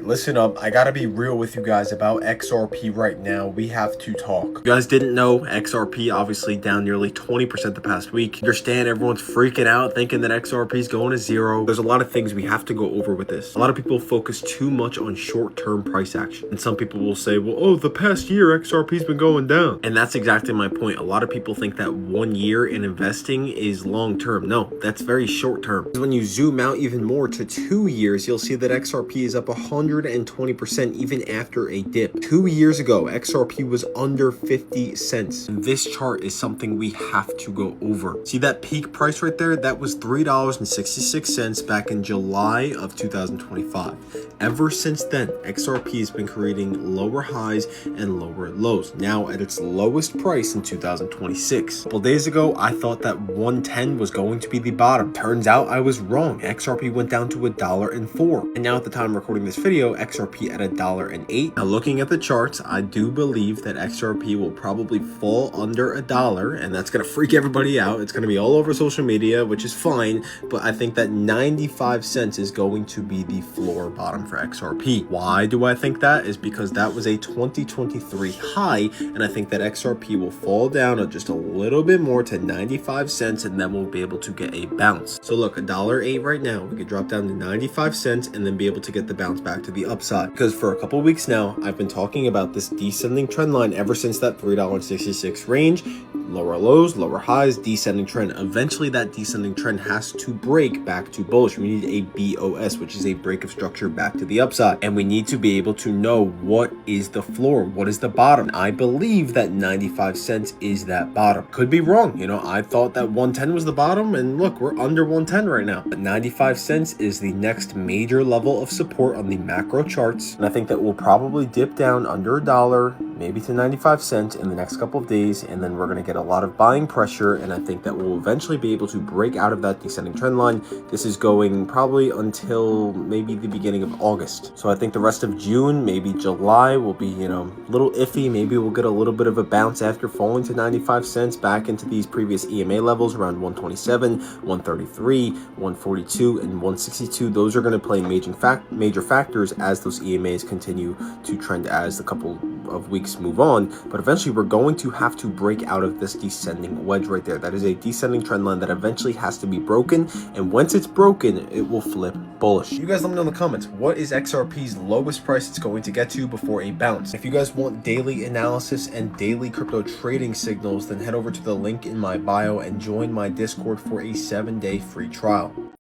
listen up. I gotta be real with you guys about XRP right now. We have to talk. You guys didn't know XRP obviously down nearly 20% the past week. Understand everyone's freaking out thinking that XRP is going to zero. There's a lot of things we have to go over with this. A lot of people focus too much on short-term price action. And some people will say, well, oh, the past year XRP's been going down. And that's exactly my point. A lot of people think that 1 year in investing is long-term. No, that's very short-term. When you zoom out even more to 2 years, you'll see that XRP is up 120% even after a dip. 2 years ago, XRP was under 50 cents. And this chart is something we have to go over. See that peak price right there? That was $3.66 back in July of 2025. Ever since then, XRP has been creating lower highs and lower lows, now at its lowest price in 2026. A couple days ago, I thought that 110 was going to be the bottom. Turns out I was wrong. XRP went down to $1.04. And now at the time of recording this video, XRP at $1.08. Now looking at the charts, I do believe that XRP will probably fall under $1, and that's gonna freak everybody out. It's gonna be all over social media, which is fine, but I think that 95 cents is going to be the floor bottom for XRP. Why do I think that? Is because that was a 2023 high, and I think that XRP will fall down just a little bit more to 95 cents, and then we'll be able to get a bounce. So look, $1.08 right now, we could drop down to 95 cents and then be able to get the bounce back to the upside. Because for a couple weeks now, I've been talking about this descending trend line ever since that $3.66 range. Lower lows, lower highs, descending trend. Eventually that descending trend has to break back to bullish. We need a BOS, which is a break of structure back to the upside. And we need to be able to know what is the floor, what is the bottom. I believe that 95 cents is that bottom. Could be wrong. You know, I thought that 110 was the bottom, and look, we're under 110 right now. But 95 cents is the next major level of support on the macro charts. And I think that we'll probably dip down under $1, maybe to 95 cents in the next couple of days, and then we're going to get a lot of buying pressure, and I think that we'll eventually be able to break out of that descending trend line. This is going probably until maybe the beginning of August. So I think the rest of June, maybe July will be, you know, a little iffy. Maybe we'll get a little bit of a bounce after falling to 95 cents back into these previous EMA levels around 127, 133, 142, and 162. Those are going to play major factors as those EMAs continue to trend as the couple of weeks move on, but eventually we're going to have to break out of this descending wedge right there. That is a descending trend line that eventually has to be broken, and once it's broken, it will flip bullish. You guys let me know in the comments, what is XRP's lowest price it's going to get to before a bounce? If you guys want daily analysis and daily crypto trading signals, then head over to the link in my bio and join my Discord for a 7-day free trial.